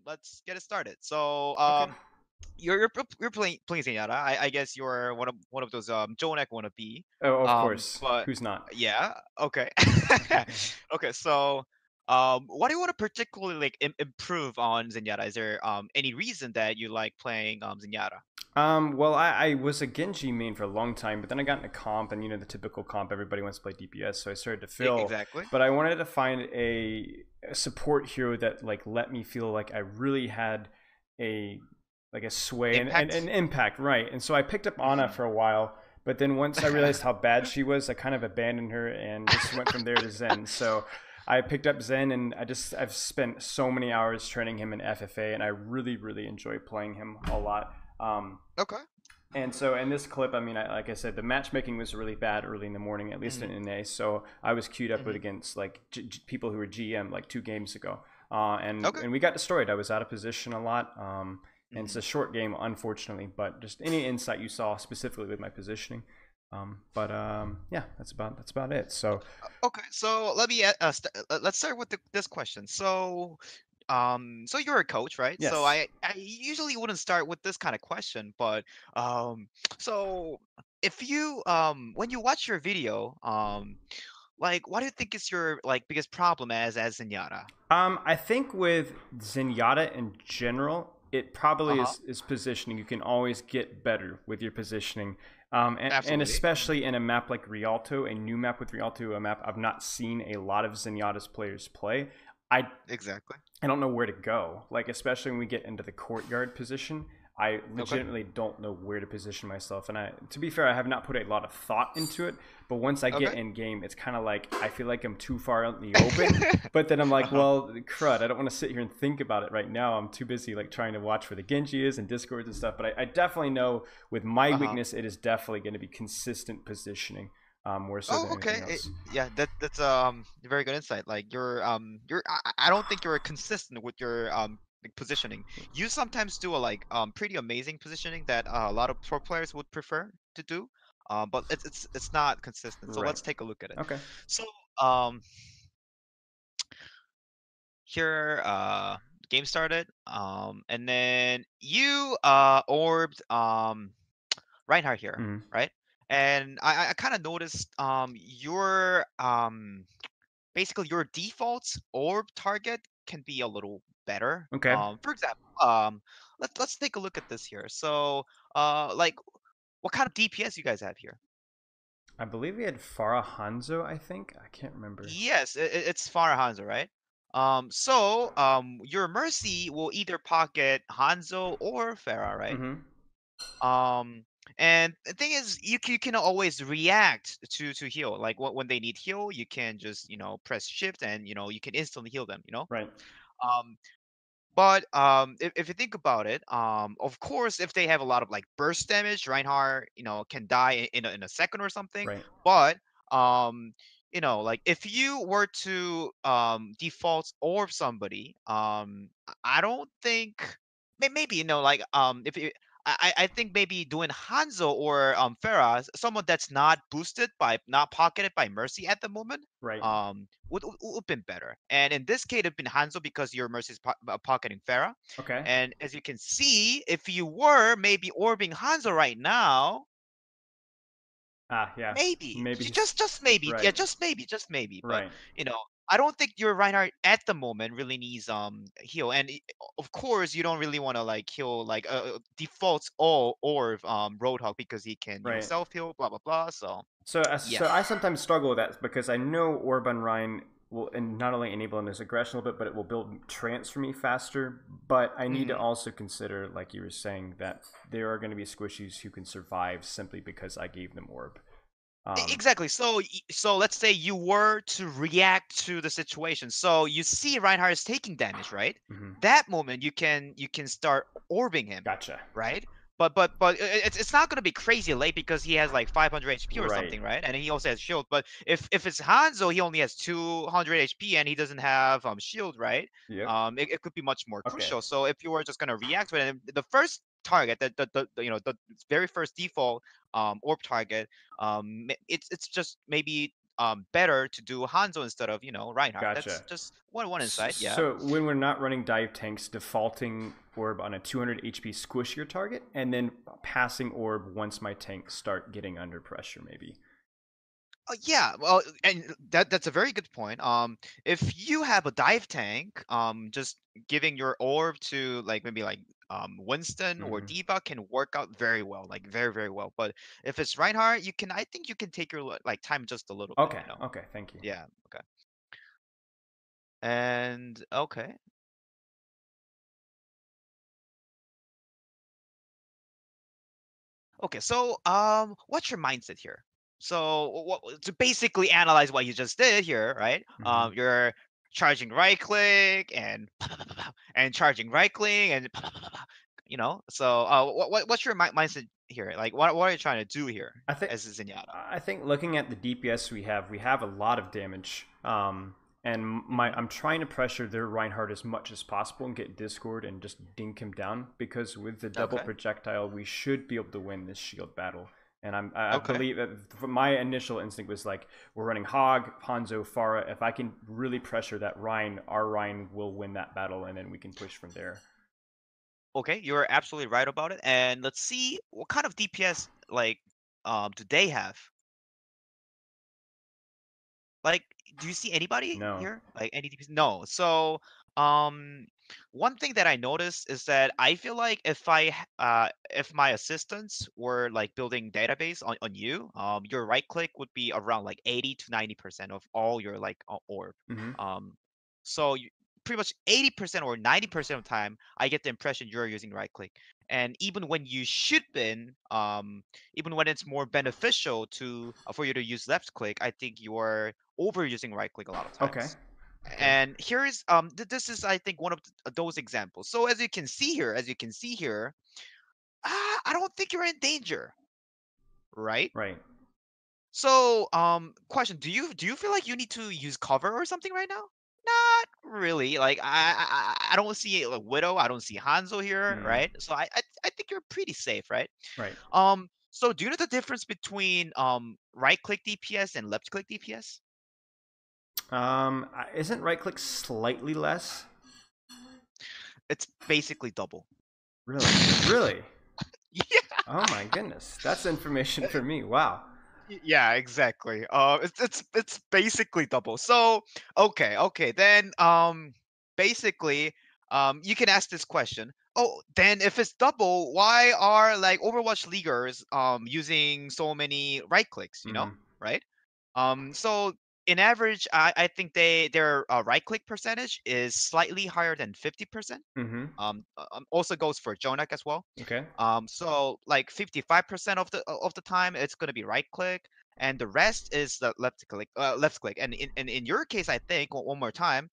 Let's get it started. So, Okay. you're playing Zenyatta. I guess you're one of those Jonak wannabe. Oh, of course. But Who's not? yeah, okay, okay. So, what do you want to particularly like improve on Zenyatta? Is there any reason that you like playing Zenyatta? Well, I was a Genji main for a long time, but then I got into comp, and the typical comp, everybody wants to play DPS, so I started to fill. Exactly. But I wanted to find a support hero that like let me feel like I really had a a sway and Impact. an impact, right? And so I picked up Ana Hmm. for a while, but then once I realized how bad she was, I kind of abandoned her and just went from there to Zen. So I picked up Zen, and I've spent so many hours training him in FFA, and I really enjoy playing him a lot. Okay. And so in this clip, I mean, like I said, the matchmaking was really bad early in the morning, at least in Hmm. NA. So I was queued up with Hmm. against like people who were GM like 2 games ago, Okay. and we got destroyed. I was out of position a lot, and it's Hmm. a short game, unfortunately. But just any insight you saw specifically with my positioning. Yeah, that's about it. So Okay, so let's start with this question. So you're a coach, right? So yes. I usually wouldn't start with this kind of question, but um, so if you when you watch your video, like what do you think is your like biggest problem as Zenyatta? I think with Zenyatta in general, it probably Uh-huh. is positioning. You can always get better with your positioning. And Absolutely. especially in a map like Rialto, a new map with Rialto, a map I've not seen a lot of Zenyatta's players play. I Exactly. I don't know where to go. Like especially when we get into the courtyard position, I Okay. legitimately don't know where to position myself. And to be fair, I have not put a lot of thought into it. But once I get Okay. in game, it's kind of like I feel like I'm too far out in the open. But then I'm like, Uh-huh. well, crud, I don't want to sit here and think about it right now. I'm too busy like trying to watch where the Genji is and Discords and stuff. But I definitely know with my Uh-huh. weakness, it is definitely going to be consistent positioning, more so Oh, than anything okay. else. Yeah, that's very good insight. Like you're I don't think you're consistent with your like, positioning. You sometimes do a like pretty amazing positioning that a lot of pro players would prefer to do. But it's not consistent. So Right. let's take a look at it. Okay. So um here game started and then you orbed Reinhardt here, Mm-hmm. right? And I kind of noticed your basically your default orb target can be a little better. Okay. For example, let's take a look at this here. So like what kind of DPS you guys have here? I believe we had Farah Hanzo, I think. I can't remember. Yes, it's Farah Hanzo, right? So your Mercy will either pocket Hanzo or Farah, right? Mm-hmm. Um, and the thing is, you can always react to heal. Like when they need heal, you can just press shift and you can instantly heal them. Right. Um, but if you think about it, of course, if they have a lot of like burst damage, Reinhardt can die in a second or something. Right. But like if you were to default orb somebody, I don't think maybe like if you I think maybe doing Hanzo or Pharah, someone that's not boosted by not pocketed by Mercy at the moment, Right. would been better. And in this case, it'd been Hanzo because your Mercy is pocketing Pharah. Okay. And as you can see, if you were maybe orbing Hanzo right now, Ah, yeah. maybe Maybe. just maybe, yeah, Right. just maybe. But Right. you know, I don't think your Reinhardt at the moment really needs heal. And of course, you don't really want to like heal like defaults all or Roadhog because he can Right. self heal, blah blah blah. So yeah. So I sometimes struggle with that because I know Orban Rhine will and not only enable his aggression a little bit, but it will build trance for me faster. But I need to Mhm. also consider, like you were saying, that there are going to be squishies who can survive simply because I gave them orb. Um, Exactly. So let's say you were to react to the situation. So you see Reinhardt is taking damage, right? mhm. That moment you can start orbing him, Gotcha. right? But it's not gonna be crazy late because he has like 500 HP or Right. something, right? And he also has shield. But if it's Hanzo, he only has 200 HP and he doesn't have shield, right? Yep. It could be much more Okay. crucial. So if you were just gonna react to it, the first target, the very first default orb target, it's just maybe better to do Hanzo instead of Reinhardt. That's Gotcha. just one insight. Yeah. So when we're not running dive tanks, defaulting orb on a 200 HP squishier target, and then passing orb once my tanks start getting under pressure, maybe. Yeah, well, and that's a very good point. If you have a dive tank, just giving your orb to like maybe like Winston or Mm-hmm. D.Va can work out very well, like very, very well. But if it's Reinhardt, I think you can take your like time just a little bit, Okay. Okay. Thank you. Yeah, okay. And okay. Okay, so what's your mindset here? So to basically analyze what you just did here, right? Mm-hmm. You're charging right click and and charging right click and So what's your mindset here? Like what are you trying to do here I think as a Zenyatta? I think looking at the DPS we have a lot of damage. And I'm trying to pressure their Reinhardt as much as possible and get Discord and just dink him down, because with the double Okay. projectile we should be able to win this shield battle. And I Okay. believe that my initial instinct was like, we're running Hog, Hanzo, Pharah. If I can really pressure that Rein, our Rein will win that battle, and then we can push from there. Okay, you're absolutely right about it. And let's see what kind of DPS like do they have? Like, do you see anybody No. here? Like any DPS? No. So, um, one thing that I noticed is that I feel like if my assistants were like building database on you, your right click would be around like 80 to 90% of all your like orb. Mm-hmm. Um, so pretty much 80% or 90% of the time, I get the impression you're using right click. And even when you should been, even when it's more beneficial to for you to use left click, I think you're overusing right click a lot of Okay. times. Okay. And here is this is I think one of those examples. So as you can see here, I don't think you're in danger, right? Right. So question, do you feel like you need to use cover or something right now? Not really. Like I don't see a Widow, I don't see Hanzo here, Mm. right? So I think you're pretty safe, right? Right. So do you know the difference between right click DPS and left click DPS? Isn't right click slightly less? It's basically double. Really? Really? Yeah. Oh my goodness, that's information for me. Wow. Yeah, exactly. It's basically double. So okay, then basically you can ask this question. Oh, then if it's double, why are like Overwatch leaguers using so many right clicks? Mm-hmm. Right? So in average, I think their right click percentage is slightly higher than 50%. Mm-hmm. Also goes for Jonak as well. Okay. So like 55% of the time it's going to be right click, and the rest is the left click. Left click. And in your case, I think one more time,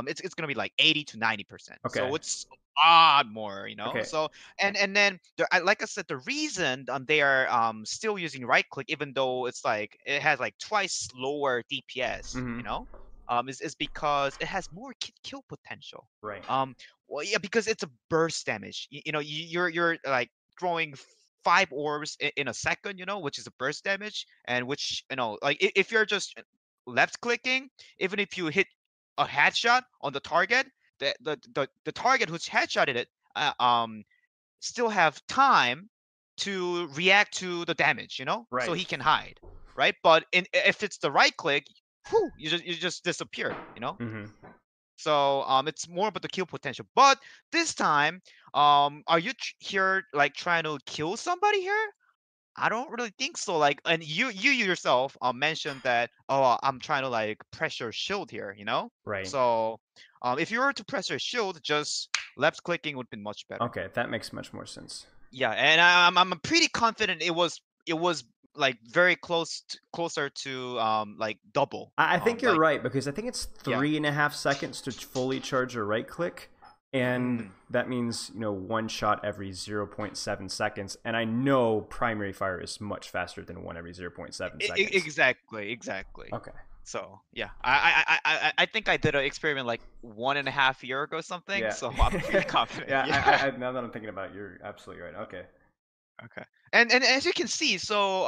it's going to be like 80 to 90%. Okay. So it's a lot more, Okay. So and then like I said, the reason they are still using right click, even though it's like it has like twice lower DPS, Mm-hmm. is because it has more kill potential. Right. Well, yeah, because it's a burst damage. You're like throwing 5 orbs in a second, which is a burst damage, and which like if you're just left clicking, even if you hit a headshot on the target, the target who's headshotted it, still have time to react to the damage, so Right. he can hide, right? But if it's the right click, whew, you just disappear, Mm-hmm. So it's more about the kill potential. But this time, are you here like trying to kill somebody here? I don't really think so. Like, and you yourself mentioned that, oh, I'm trying to like pressure shield here, Right. So if you were to pressure shield, just left clicking would be much better. Okay, that makes much more sense. Yeah, and I'm pretty confident it was like very closer to like double. I think you're Like right, because I think it's yeah. 3.5 seconds to fully charge a right click, and Mm. that means one shot every 0.7 seconds. And I know primary fire is much faster than one every 0.7 seconds. Exactly. Okay. So yeah, I think I did an experiment like 1.5 years ago or something. Yeah. So I'm pretty confident. Yeah. Yeah. Now that I'm thinking about it, you're absolutely right. Okay. Okay. And as you can see, so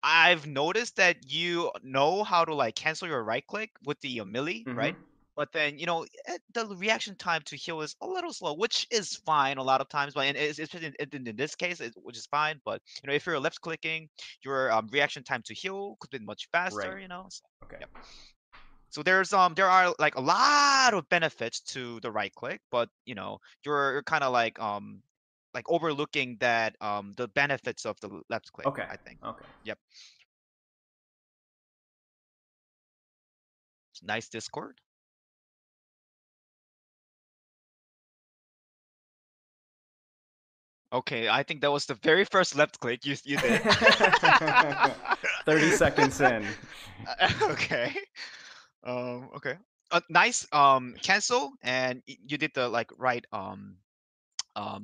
I've noticed that you know how to like cancel your right click with the melee, Mm-hmm. right? But then the reaction time to heal is a little slow, which is fine a lot of times. But it's in this case, which is fine. But if you're left clicking, your reaction time to heal could be much Right. faster. So, Okay. yep. So there are like a lot of benefits to the right click, but you're kind of like overlooking that the benefits of the left click, Okay. I think. Okay. Yep. Nice Discord. Okay, I think that was the very first left click you did. 30 seconds in. Okay. Okay. Nice cancel, and you did the like right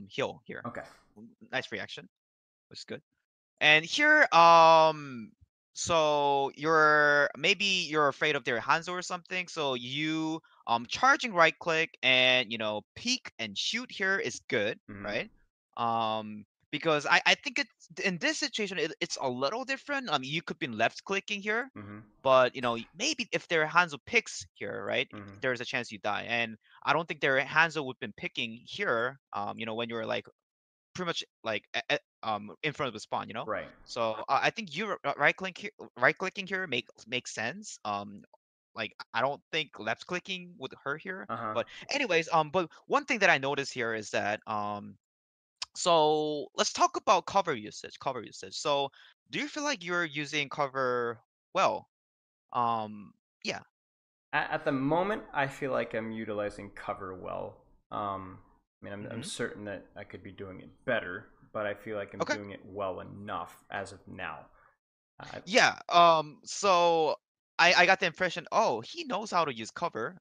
heal here. Okay. Nice reaction. Was good. And here so you're afraid of their Hanzo or something, so you charging right click and peek and shoot here is good, Mm-hmm. right? Because I think it's in this situation it's a little different. You could be left clicking here, Mm-hmm. but maybe if their Hanzo picks here, right, Mm-hmm. there's a chance you die. And I don't think their Hanzo would been picking here, when you're like pretty much like in front of the spawn. Right. So I think you right clicking here makes sense. Like I don't think left clicking would hurt here. Uh-huh. But anyways, but one thing that I noticed here is that so let's talk about cover usage. Cover usage. So do you feel like you're using cover well? Um, yeah. At the moment, I feel like I'm utilizing cover well. I mean, I'm Hmm. certain that I could be doing it better, but I feel like I'm Okay. doing it well enough as of now. Yeah. So I got the impression, oh, he knows how to use cover.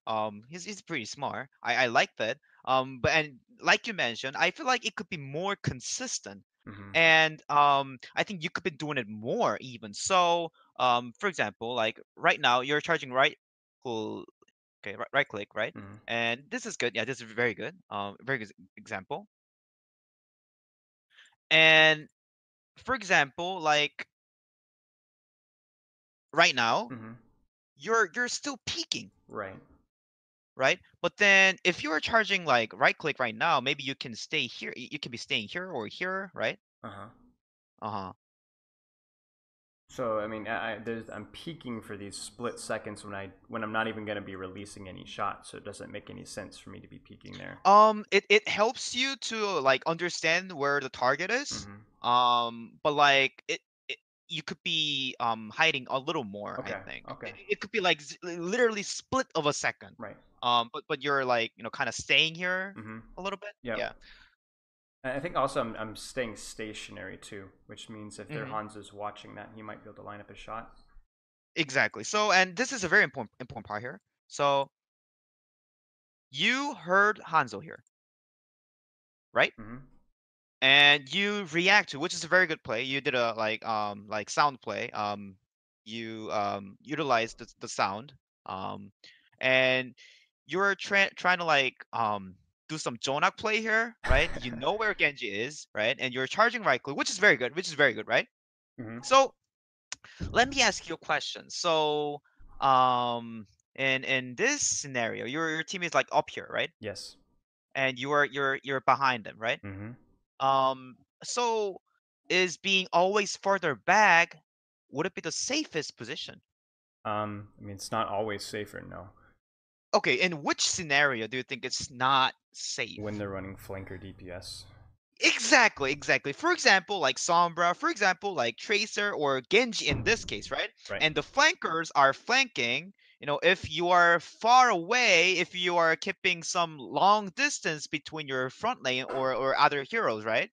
He's pretty smart. I like that. But and like you mentioned, I feel like it could be more consistent. Mm-hmm. And I think you could be doing it more even. So for example, like right now you're charging right full okay, right click, right? Mm-hmm. And this is good. Yeah, this is very good. Very good example. And for example, like right now, Mm-hmm. you're still peaking, Right. right? But then if you are charging like right click right now, maybe you can stay here. You can be staying here or here, right? Uh-huh. Uh-huh. So I mean, I'm peaking for these split seconds when I'm not even going to be releasing any shots, so it doesn't make any sense for me to be peaking there. It helps you to like understand where the target is. Mm-hmm. But like it you could be hiding a little more, I Okay. think. Okay. It could be like literally split of a second. Right. But you're like, kind of staying here Mm-hmm. a little bit. Yep. Yeah. I think also I'm staying stationary too, which means if their Hmm. Hanzo's watching that, he might be able to line up a shot. Exactly. So, and this is a very important part here. So you heard Hanzo here, right? Mm-hmm. And you react to, which is a very good play. You did a like sound play. You utilized the sound. Um, and you're trying to like do some Jonak play here, right? You know where Genji is, right? And you're charging right click, which is very good, right? Mm-hmm. So let me ask you a question. So in this scenario, your team is like up here, right? Yes. And you're behind them, right? Mm-hmm. So is being always further back, would it be the safest position? I mean, it's not always safer, no. Okay, in which scenario do you think it's not When safe? they're running flanker DPS. Exactly, exactly. For example, like Sombra, for example, like Tracer or Genji in this case, right? Right. And the flankers are flanking. If you are far away, if you are keeping some long distance between your front lane or other heroes, right?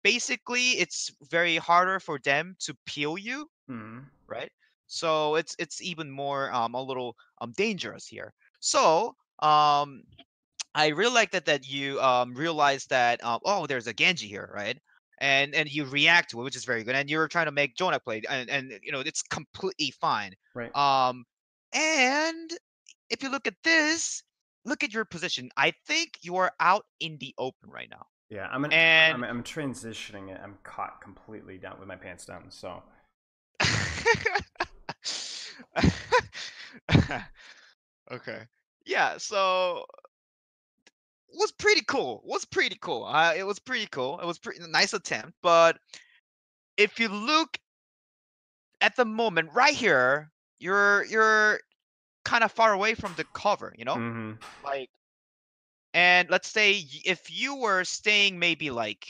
Basically, it's very harder for them to peel you, Mm-hmm. right? So it's even more a little dangerous here. So I really like that you realize that oh, there's a Genji here, right? And you react to it, which is very good. And you're trying to make Jonah play, and it's completely fine. Right. Um, and if you look at this, look at your position. I think you are out in the open right now. Yeah, And I'm transitioning it. I'm caught completely down with my pants down. So Okay. Yeah, so was pretty cool. Was pretty cool. It was pretty cool. It was pretty nice attempt, but if you look at the moment right here, you're kind of far away from the cover, Mm-hmm. Like, and let's say if you were staying maybe like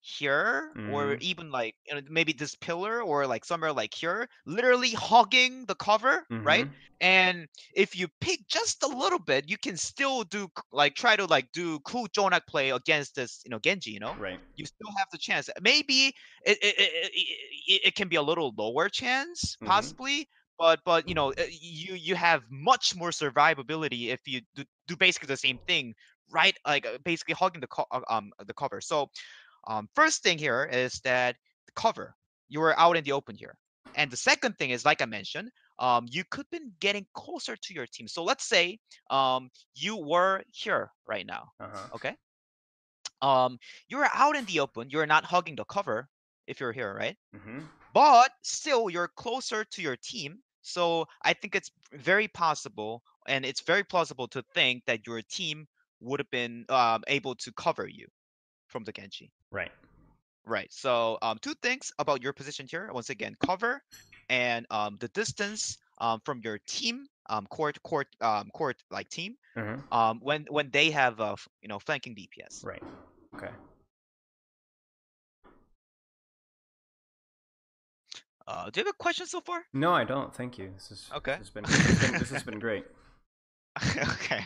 here, or Mm-hmm. even like maybe this pillar, or like somewhere like here, literally hogging the cover, right? Mm-hmm. And if you pick just a little bit, you can still like try to like do cool Jonak play against this, Genji, Right. You still have the chance. Maybe it can be a little lower chance, Mm-hmm. possibly, but you have much more survivability if you do basically the same thing, right? Like basically hugging the cover. So first thing here is that the cover, you were out in the open here. And the second thing is, like I mentioned, you could been getting closer to your team. So let's say you were here right now. Uh-huh. Okay. You're out in the open. You're not hugging the cover if you're here, right? Mm-hmm. But still, you're closer to your team. So I think it's very possible, and it's very plausible to think that your team would have been able to cover you from the Genji. Right. Right. So two things about your position here. Once again, cover and the distance from your team, court like team, Mm-hmm. when they have flanking DPS. Right. Okay. Do you have a question so far? No, I don't. Thank you. Okay. This has been great. Okay.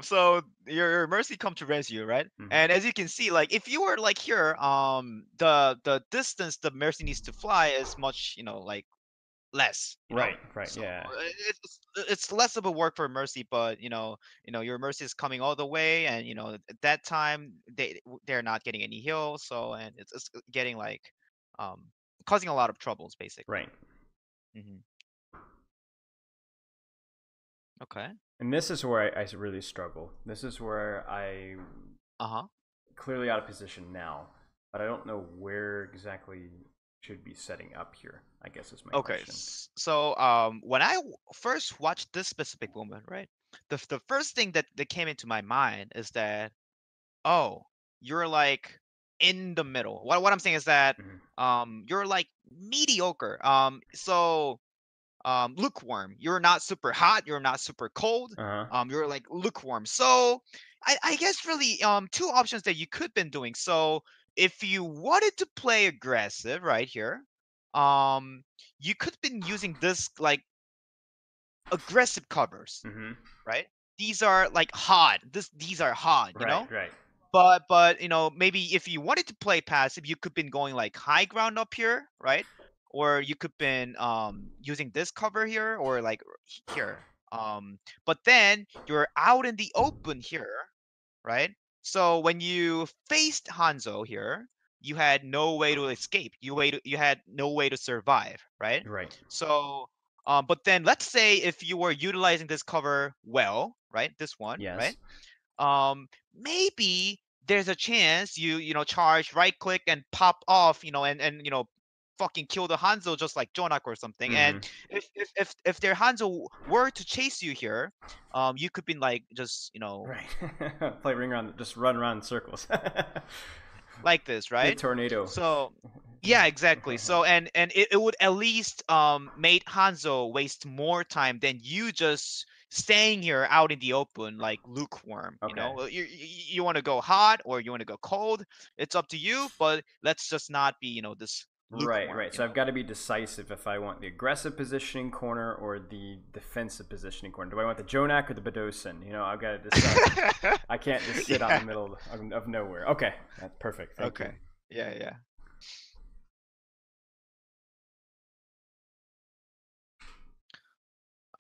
So your mercy come to rescue, right? Mm-hmm. And as you can see, like if you were like here, the distance the mercy needs to fly is much, like less, Right. Right. So Yeah. it's less of a work for mercy, but your mercy is coming all the way, and at that time they're not getting any heal, so and it's getting like um causing a lot of troubles basically. Right. Hmm. Okay. And this is where I really struggle. This is where I Uh-huh. clearly out of position now, but I don't know where exactly should be setting up here. I guess is my Okay, question. so when I first watched this specific moment, right, the first thing that came into my mind is that, oh, you're like in the middle. What I'm saying is that Mm-hmm. you're like mediocre. So lukewarm. You're not super hot, you're not super cold. Uh huh. You're like lukewarm. So I guess really two options that you could been doing. So if you wanted to play aggressive right here, um you could been using this like aggressive covers, Mm-hmm. right? These are like hard. These are hard, Right. Right. but maybe if you wanted to play passive, you could been going like high ground up here, right? Or you could been using this cover here, or like here. But then you're out in the open here, right? So when you faced Hanzo here, you had no way to escape. You had no way to survive, right? Right. So but then let's say if you were utilizing this cover well, right? This one, right? Yes. Maybe there's a chance charge, right click, and pop off, and fucking kill the Hanzo just like Jonak or something. And Mm-hmm. if their Hanzo were to chase you here, you could be like just Right. Play ring around, just run around in circles. like this, Play right? tornado. So yeah, exactly. So and it would at least make Hanzo waste more time than you just staying here out in the open like lukewarm. Okay. You want to go hot or you want to go cold. It's up to you, but let's just not be this Right, lukewarm. right. So I've got to be decisive if I want the aggressive positioning corner or the defensive positioning corner. Do I want the Jonak or the Bedosin? I've got to decide. I can't just sit out in the middle of nowhere. Okay, that's perfect. Thank you. Okay. Yeah.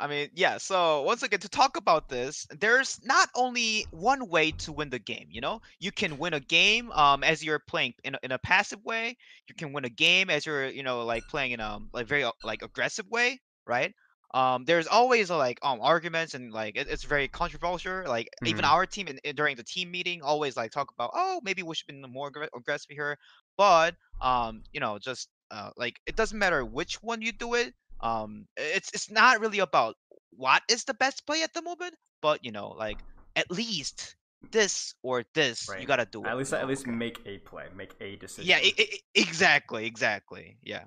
I mean, yeah, so once again, to talk about this, there's not only one way to win the game, You can win a game as you're playing in a passive way. You can win a game as you're, like playing in a like very like aggressive way, right? There's always like arguments, and like it's very controversial. Like even Mm-hmm. our team during the team meeting always like talk about, oh, maybe we should be more aggressive here. But just like it doesn't matter which one you do it. It's not really about what is the best play at the moment, but like at least this or this you Right. gotta do it. At least Okay. make a play, make a Yeah, decision. exactly, exactly. Yeah.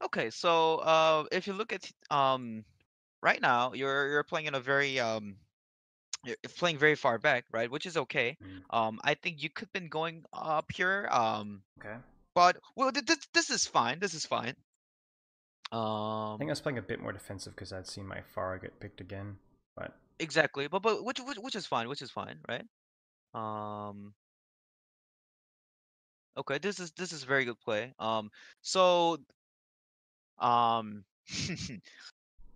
Okay, so if you look at right now, you're playing in a very you're playing very far back, right? Which is okay. Mm, I think you could been going up here. okay. But well, this is fine. This is fine. I think I Um, was playing a bit more defensive because I'd seen my Pharah get picked again. But exactly. But which is fine. Which is fine, right? Um, okay. This is very good play. So um,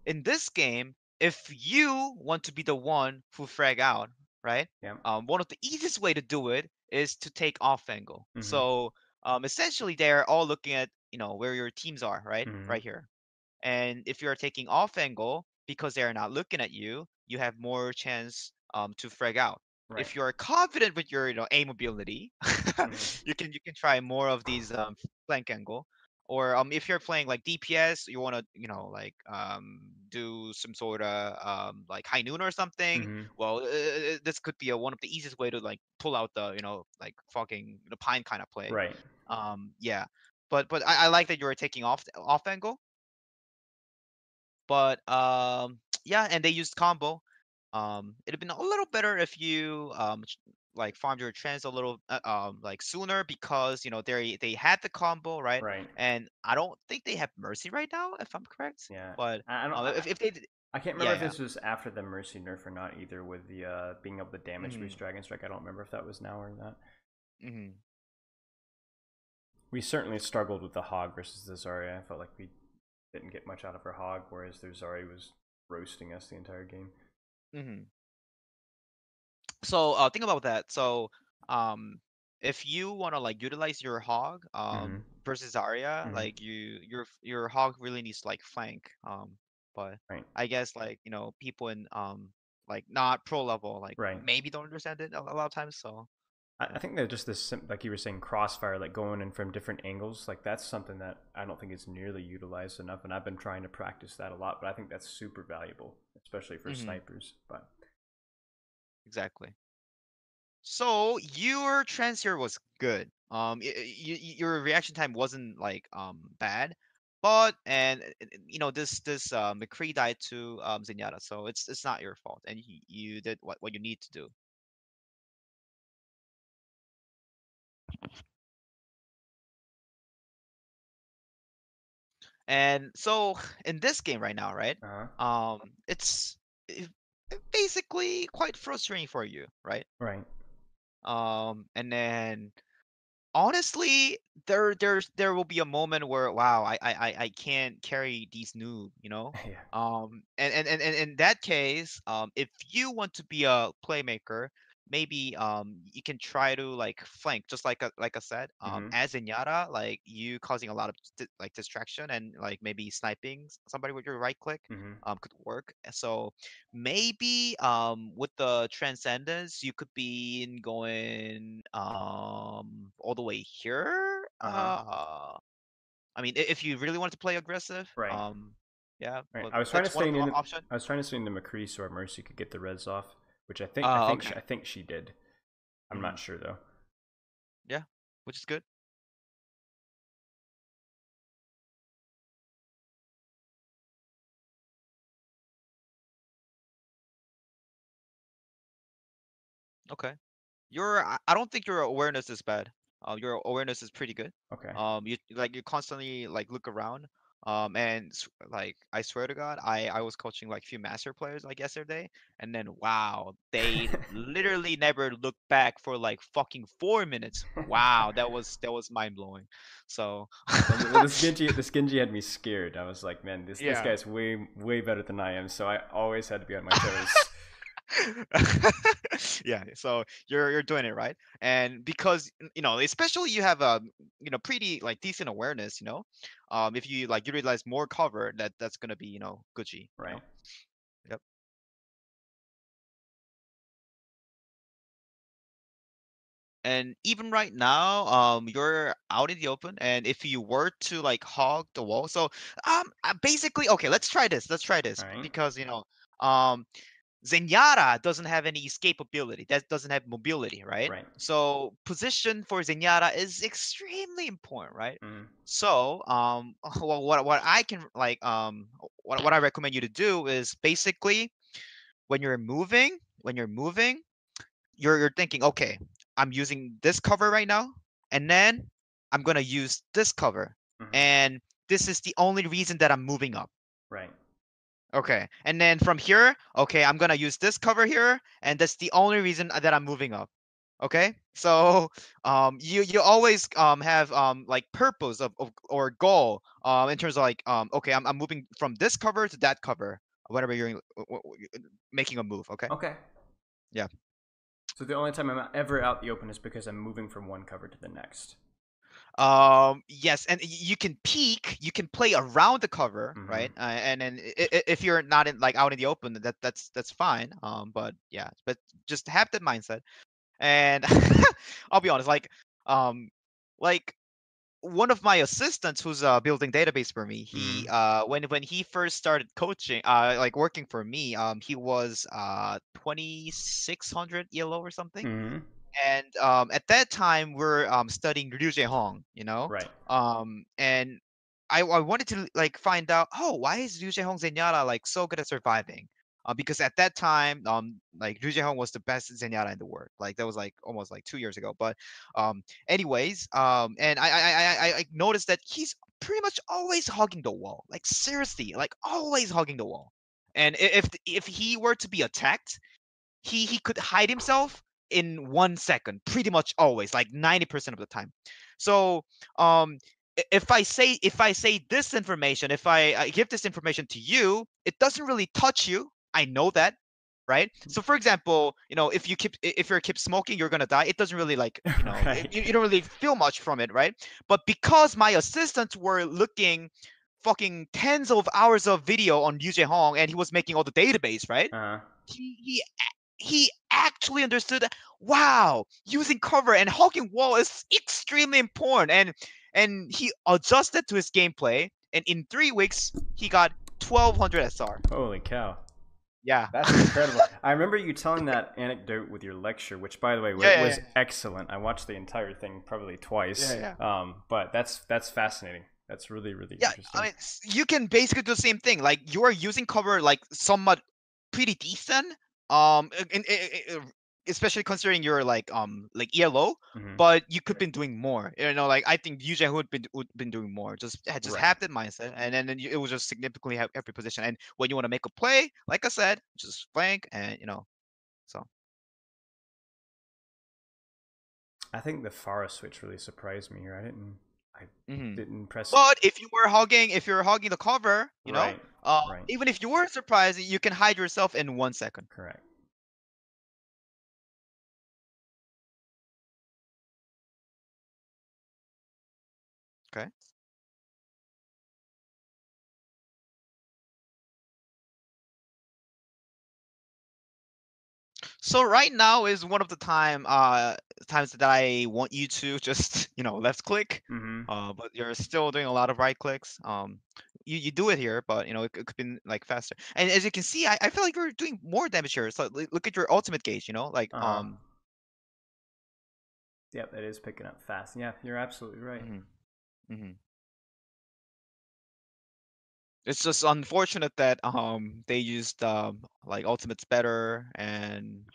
in this game, if you want to be the one who frag out, right? yeah. One of the easiest way to do it is to take off angle. Mm-hmm. So essentially, they're all looking at where your teams are, right? Mm-hmm. Right here. And if you're taking off angle because they're not looking at you, you have more chance to frag out. Right. If you're confident with your aim ability, Mm-hmm. you can try more of these flank angle. Or if you're playing like DPS, you want to like do some sort of like high noon or something. Mm-hmm. Well, this could be one of the easiest way to like pull out the like fucking pine kind of play. Right. Yeah, but I like that you're taking off angle. But yeah, and they used combo. It'd have been a little better if you like farmed your trans a little like sooner because they had the combo, right? Right. And I don't think they have mercy right now, if I'm correct. Yeah. But I don't. if they did, I can't remember yeah, if yeah. this was after the Mercy nerf or not either. With the being able to damage Hmm. boost Dragon Strike, I don't remember if that was now or not. Hmm. We certainly struggled with the Hog versus the Zarya. I felt like we didn't get much out of our Hog, whereas their Zarya was roasting us the entire game. Hmm. So think about that. So um if you want to like utilize your hog Mm-hmm. versus Zarya, Mm-hmm. like your hog really needs to like flank. But Right. I guess like people in like not pro level like Right. maybe don't understand it a lot of times. So I yeah. think they're just this, like you were saying, crossfire, like going in from different angles. Like that's something that I don't think is nearly utilized enough, and I've been trying to practice that a lot. But I think that's super valuable, especially for Hmm. snipers. But Exactly. So your trans here was good. Your reaction time wasn't like bad, but this McCree died to Zenyatta, so it's not your fault, and you did what you need to do. And so in this game right now, right? uh It's it- basically quite frustrating for you, right? right, And then honestly, there will be a moment where wow, I can't carry these noob, yeah, and in that case, if you want to be a playmaker, maybe you can try to like flank, just like I said, mm-hmm. as in Yara, like you causing a lot of like distraction and like maybe sniping somebody with your right click, Mm-hmm. could work. So maybe with the transcendence you could be in going all the way here. Uh-huh. I mean if you really wanted to play aggressive, Right, yeah, right. but that's one of the option. I was trying to swing the McCree so our Mercy could get the res off, which Okay. I think she did. I'm Hmm. not sure though. Yeah, which is good. Okay. I don't think your awareness is bad. Your awareness is pretty good. Okay. You constantly like look around. And like I swear to God, I was coaching like few master players like yesterday, and then wow, they literally never looked back for like fucking 4 minutes. Wow, that was mind blowing. So Well, this Genji had me scared. I was like, man, this yeah. guy's way better than I am. So I always had to be on my toes. Yeah, so you're doing it right, and because especially you have a pretty like decent awareness, if you like utilize more cover, that's gonna be Gucci, Right. Yep. And even right now, you're out in the open, and if you were to like hog the wall, so basically, okay, let's try this All right. because um Zenyatta doesn't have any escapability. That doesn't have mobility, right? Right. So position for Zenyatta is extremely important, right? Mm. So well, what I can like what I recommend you to do is basically when you're moving, you're thinking, okay, I'm using this cover right now, and then I'm gonna use this cover, Mm-hmm. and this is the only reason that I'm moving up. Right. Okay, and then from here, okay, I'm gonna use this cover here, and that's the only reason that I'm moving up. Okay, so you always have like purpose of or goal in terms of like okay, I'm moving from this cover to that cover whenever you're making a move. Okay, Okay. yeah. So the only time I'm ever out the open is because I'm moving from one cover to the next. Yes, and you can peek, you can play around the cover, Mm-hmm. right? And then if you're not in like out in the open, that's fine. But yeah, but just have that mindset. And I'll be honest, um, like one of my assistants who's building database for me, he Mm-hmm. when he first started coaching, like working for me, he was 2600 ELO or something. Mm-hmm. And at that time we're studying Ryu Jae-hong, Right. and I wanted to like find out, oh, why is Ryu Jae-hong Zenyatta like so good at surviving? Because at that time, like Ryu Jae-hong was the best Zenyatta in the world. Like that was like almost like 2 years ago. But anyways, and I noticed that he's pretty much always hugging the wall. Like seriously, like always hugging the wall. And if he were to be attacked, he could hide himself in 1 second, pretty much always, like 90% of the time. So if I say this information, if I give this information to you, it doesn't really touch you. I know that, right? So for example, if you keep smoking, you're gonna die. It doesn't really like Right. you don't really feel much from it, right? But because my assistants were looking fucking tens of hours of video on Yu Jae Hong, and he was making all the database, right? Uh-huh. he he actually understood that, wow, using cover and hugging wall is extremely important, and he adjusted to his gameplay, and in 3 weeks he got 1200 SR. Holy cow. Yeah. That's incredible. I remember you telling that anecdote with your lecture, which, by the way, Yeah, yeah, was excellent. I watched the entire thing probably yeah, twice. yeah. But that's fascinating. That's really Yeah, I interesting. mean, you can basically do the same thing. Like you are using cover like somewhat pretty decent. Especially considering you're like ELO, Hmm. but you could been doing more. Like I think Yuja would been doing more. Just Right. have that mindset, and then it will just significantly have every position. And when you want to make a play, like I said, just flank and so. I think the Forest switch really surprised me here. I hmm didn't press. But if you're hogging the cover, Right. Right. even if you were surprised, you can hide yourself in 1 second. Correct. Okay. So right now is one of the times that I want you to just left click, Hmm. but you're still doing a lot of right clicks. You do it here, but it could be like faster. And as you can see, I feel like you're doing more damage here. So look at your ultimate gauge. Like Uh huh. Yep, that is picking up fast. Yeah, you're absolutely right. mhm, mhm. It's just unfortunate that they used like ultimates better, and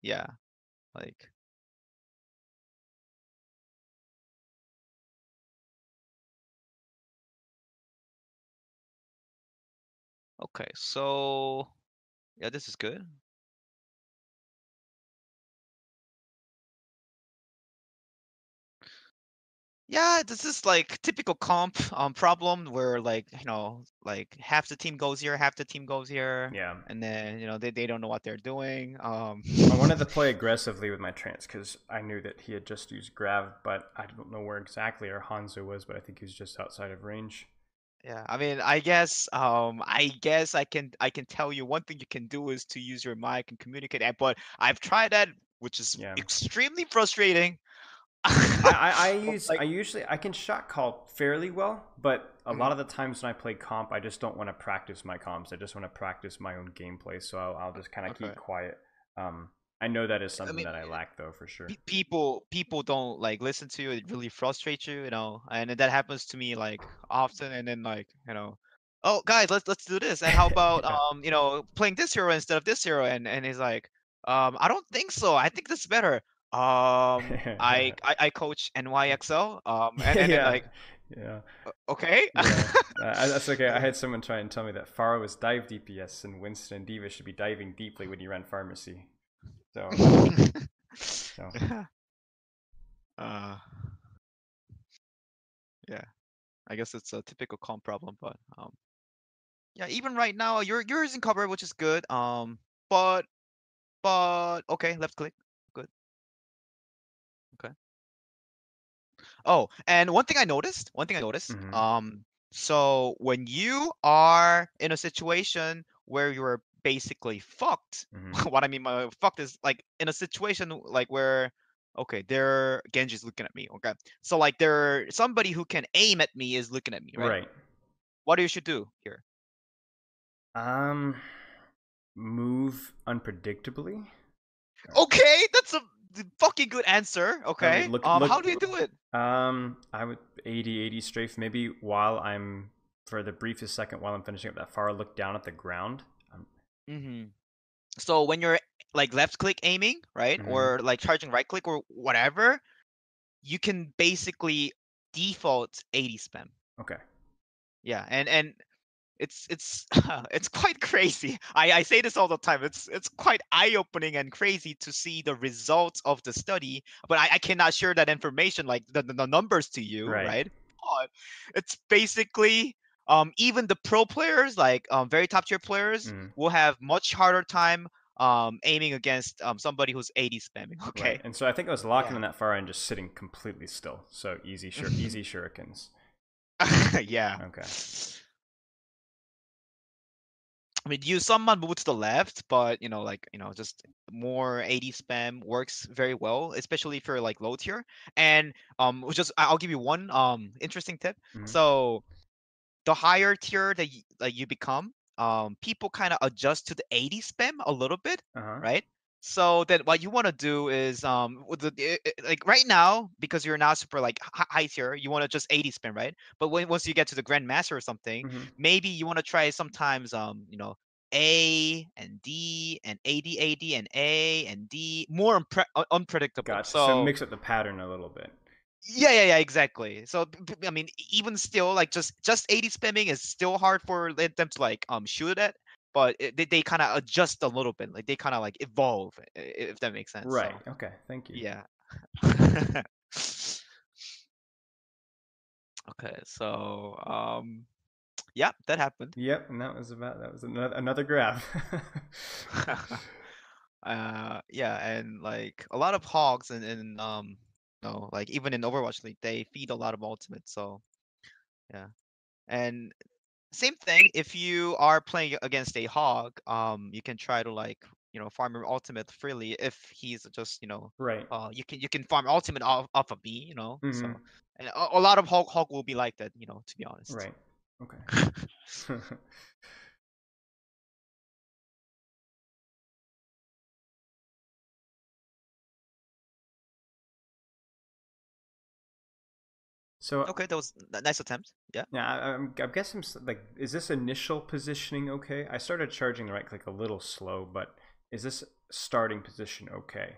yeah, like Okay, so yeah, this is good. Yeah, this is like typical comp problem where like like half the team goes here, half the team goes here, Yeah. and then they don't know what they're doing. I wanted to play aggressively with my trance because I knew that he had just used Grav, but I don't know where exactly our Hanzo was, but I think he was just outside of range. Yeah, I mean, I guess I can tell you one thing you can do is to use your mic and communicate. But I've tried that, which is Yeah. extremely frustrating. I Like, usually I can shot call fairly well, but a lot mhm, of the times when I play comp, I just don't want to practice my comps. I just want to practice my own gameplay, so I'll just kind of keep okay. quiet. I know that is I something mean, that I lack though for sure. people don't like listen to you. It really frustrates you, and then that happens to me like often. And then like oh guys, let's do this. And how about Yeah. playing this hero instead of this hero? And he's like, I don't think so. I think this is better. I coach NYXL. And then Yeah, like, yeah, okay. yeah. That's okay. I Yeah. had someone try and tell me that Pharah was dive DPS and Winston and Diva should be diving deeply when you run pharmacy. So, so Yeah. Uh, yeah. I guess it's a typical comp problem, but yeah, even right now, yours in cover, which is good. But okay, left click, good. Okay. Oh, and one thing I noticed. hmm So when you are in a situation where you're basically fucked, hmm what I mean by fucked is like in a situation like where, okay, there Genji's looking at me. Okay, so like there somebody who can aim at me is looking at me, right? right. What do you should do here? Um, move unpredictably. Okay, that's a fucking good answer. I mean, Okay. look. How do you do it? I would 80 strafe maybe while I'm for the briefest second while I'm finishing up that far. Look down at the ground. Hmm. So when you're like left click aiming, right? Mhm. Or like charging right click or whatever, you can basically default 80 spam. Okay. Yeah, and it's it's quite crazy. I say this all the time. It's quite eye-opening and crazy to see the results of the study, but I cannot share that information like the numbers to you, Right. right? But it's basically even the pro players, like very top tier players, Mm. will have much harder time aiming against somebody who's 80 spamming. Right. Okay. And so I think I was locking Yeah. on that far and just sitting completely still. So easy shurikens. Yeah. Okay. I mean, you someone move to the left, but like just more 80 spam works very well, especially for like low tier. And just I'll give you one interesting tip. Mm-hmm. So the higher tier that you become, people kind of adjust to the 80 spam a little bit, Uh huh. right? So then what you want to do is with like right now, because you're not super like high tier, you want to just 80 spam, right? But once you get to the grandmaster or something, Mm-hmm. maybe you want to try sometimes A and D and AD and A and D, more unpredictable. Gotcha. So So mix up the pattern a little bit. yeah, exactly. So I mean, even still, like just 80 spamming is still hard for them to like shoot at, but they kind of adjust a little bit, like they kind of like evolve, if that makes sense. Right. So Okay. Thank you. yeah. Okay, so yeah, that happened. Yep. And that was another grab. Yeah, and like a lot of hogs and no, like even in Overwatch League, they feed a lot of ultimate. So yeah, and same thing, if you are playing against a hog, you can try to like farm your ultimate freely if he's just Right. you can farm ultimate off of B, Mm-hmm. so and a lot of hog will be like that, to be honest. Right. Okay. So Okay, that was a nice attempt. Yeah. yeah, I guess like, is this initial positioning okay? I started charging the right click a little slow, but is this starting position okay?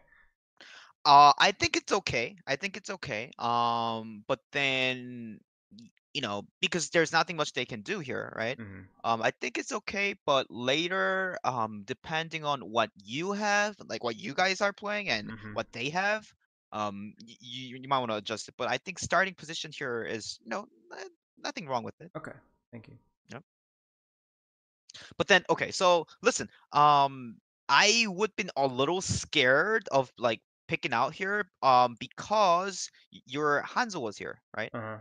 I think it's okay. I think it's okay. But then because there's nothing much they can do here, right? Mm-hmm. I think it's okay, but later, depending on what you have, like what you guys are playing and Mm-hmm. what they have, you might want to adjust it. But I think starting position here is, nothing wrong with it. Okay. Thank you. Yep. But then, okay, so listen, I would been a little scared of like picking out here, because your Hanzo was here, right? Uh-huh.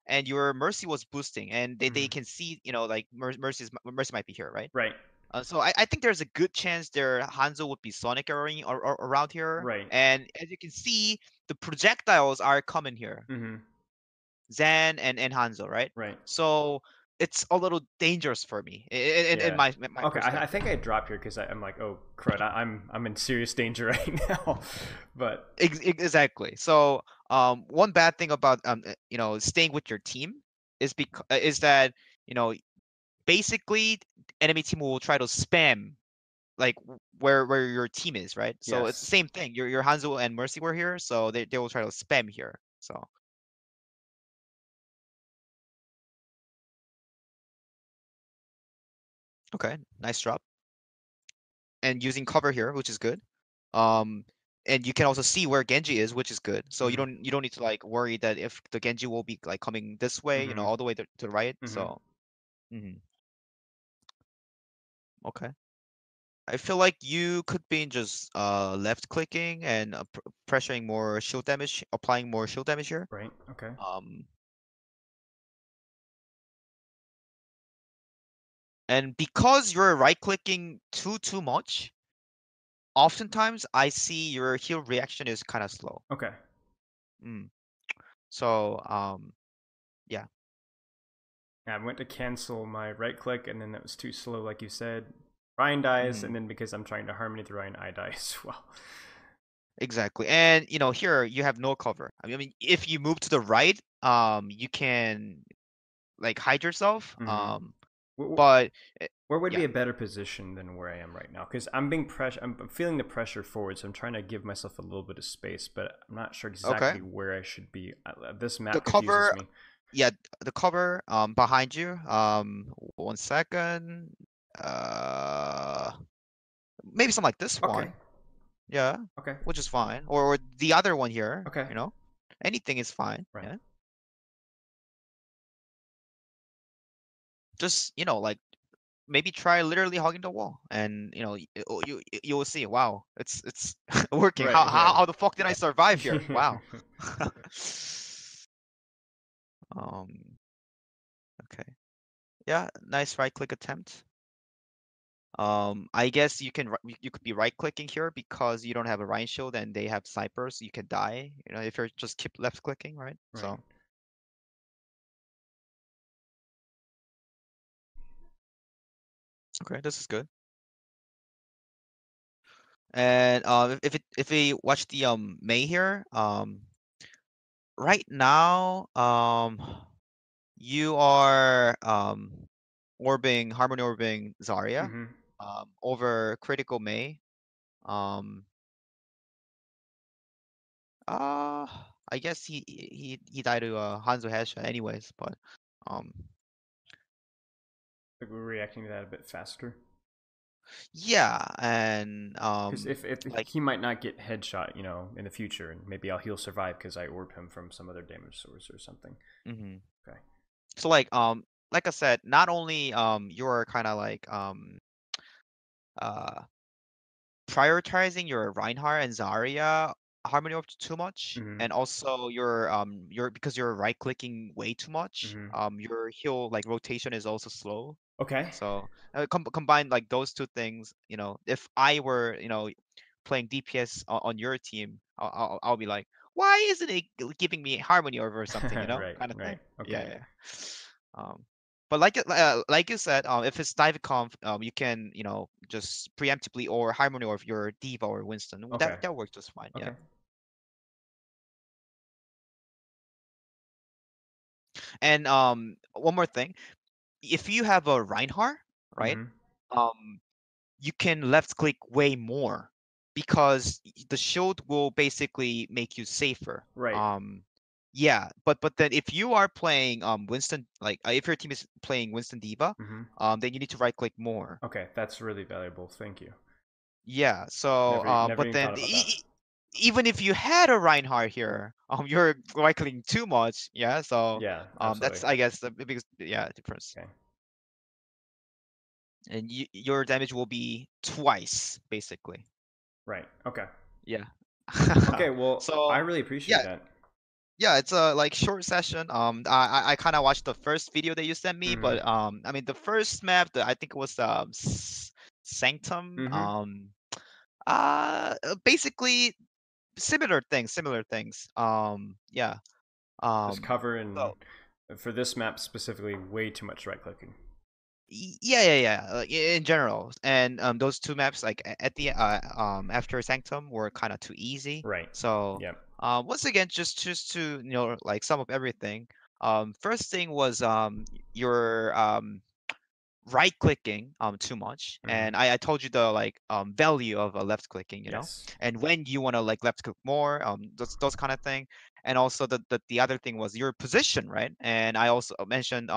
And your Mercy was boosting, and they Mm-hmm. can see, like Mercy might be here, right? Right. So I think there's a good chance their Hanzo would be Sonic or around here, Right. and as you can see, the projectiles are coming here, Mm-hmm. Zan and Hanzo, right? Right. So it's a little dangerous for me in Yeah. my Okay. I perspective. think I dropped here because I'm like, oh crud, I'm in serious danger right now. But Exactly. So one bad thing about staying with your team is that you know basically enemy team will try to spam like where your team is, right? So it's the yes. same thing. Your Hanzo and Mercy were here, so they will try to spam here. So okay, nice drop. And using cover here, which is good. Um and you can also see where Genji is, which is good. So Mm-hmm. you don't need to like worry that if the Genji will be like coming this way, Mm-hmm. all the way to the right. Mm-hmm. So mhm, okay. I feel like you could be just left clicking and pressuring more shield damage, applying more shield damage here. Right. Okay. Um And because you're right clicking too much, oftentimes I see your heal reaction is kind of slow. Okay. Mm. So yeah. Yeah, I went to cancel my right click, and then that was too slow, like you said. Ryan dies, Hmm. and then because I'm trying to harmony with Ryan, I die as well. Exactly. And here you have no cover. I mean, if you move to the right, you can like hide yourself. Mm-hmm. But Where would yeah. be a better position than where I am right now? Because I'm being pressure. I'm feeling the pressure forward, so I'm trying to give myself a little bit of space, but I'm not sure Okay. exactly where I should be. This The map confuses cover, me. yeah, the cover behind you. 1 second. Uh Maybe something like this Okay. one. Yeah, Okay. which is fine. Or the other one here, Okay. anything is fine. Right. Yeah. Just, like maybe try literally hugging the wall and you will see, wow, it's working. Right. How the fuck did I survive here? Wow. Um, okay. Yeah, nice right click attempt. I guess you could be right clicking here because you don't have a Rhine shield and they have snipers, so you can die, if you're just keep left clicking, right? right. So okay, this is good. And if we watch the May here, right now, you are harmony orbing Zarya Mm-hmm. over critical May. Um uh I guess he died to Hanzo Hesha anyways, but um Like we're reacting to that a bit faster. yeah, and Because if like he might not get headshot, in the future, and maybe he'll survive because I orb him from some other damage source or something. mhm. Okay. So like I said, not only you're kind of like uh prioritizing your Reinhardt and Zarya harmony up too much, Mm-hmm. and also your because you're right clicking way too much, Mm-hmm. your heal like rotation is also slow. Okay. So combine like those two things, if I were playing DPS on your team, I'll be like, why isn't it giving me harmony over something, right. kind of Right. thing. Okay. Yeah, yeah. Um, but like you said, if it's dive conf, you can just preemptively or harmony or your diva or Winston. That Okay. that works just fine. Yeah. Okay. And one more thing, if you have a Reinhardt, right? Mm-hmm. Um, you can left click way more because the shield will basically make you safer. Right. Yeah, but then if you are playing Winston, like if your team is playing Winston Diva, Hmm. then you need to right click more. Okay, that's really valuable. Thank you. Yeah. So Never but even thought then about that. even if you had a Reinhardt here, you're right clicking too much. Yeah. So Yeah, absolutely. that's I guess the biggest yeah difference. Okay. And your damage will be twice basically. Right. Okay. Yeah. Okay. Well, I So really appreciate yeah, that. yeah, it's a like short session. I kind of watched the first video that you sent me, Hmm. but I mean the first map, I think it was Sanctum. Hmm. Basically similar things, similar things. Yeah. Just Um, cover and so for this map specifically, way too much right clicking. yeah, yeah, yeah. In general, and those two maps like at the after Sanctum were kind of too easy. Right. So Yep. once again, just to like sum up everything. First thing was your right clicking too much, Hmm. and I told you the like value of left clicking, Yes. and when you want to like left click more, those kind of thing. And also the other thing was your position, right? And I also mentioned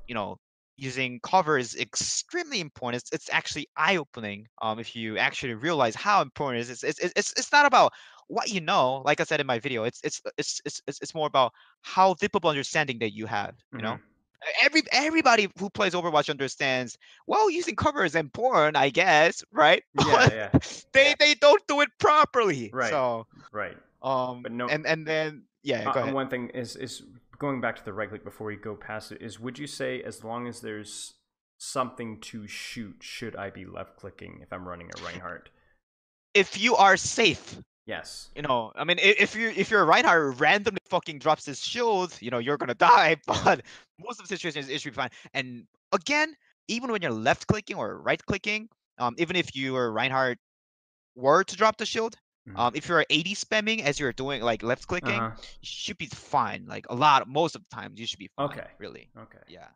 you know, using cover is extremely important. It's actually eye-opening if you actually realize how important it is. It's not about what you know, like I said in my video. It's more about how deep of understanding that you have, Hmm. Everybody who plays Overwatch understands, well, using cover is important, I guess, right? Yeah. But Yeah. they don't do it properly. Right. So Right. But no. and then yeah, go And ahead. one thing is going back to the right click before we go past it is, would you say as long as there's something to shoot, should I be left clicking if I'm running a Reinhardt? If you are safe, Yes. I mean, if you're Reinhardt randomly fucking drops his shield, you're gonna die. Yeah. But most of the situations it should be fine. And again, even when you're left clicking or right clicking, even if your Reinhardt were to drop the shield, Mhm. if you're AD spamming as you're doing like left clicking, Uh-huh. you should be fine. Like most of the time, you should be fine. Okay. Really. Okay. Yeah.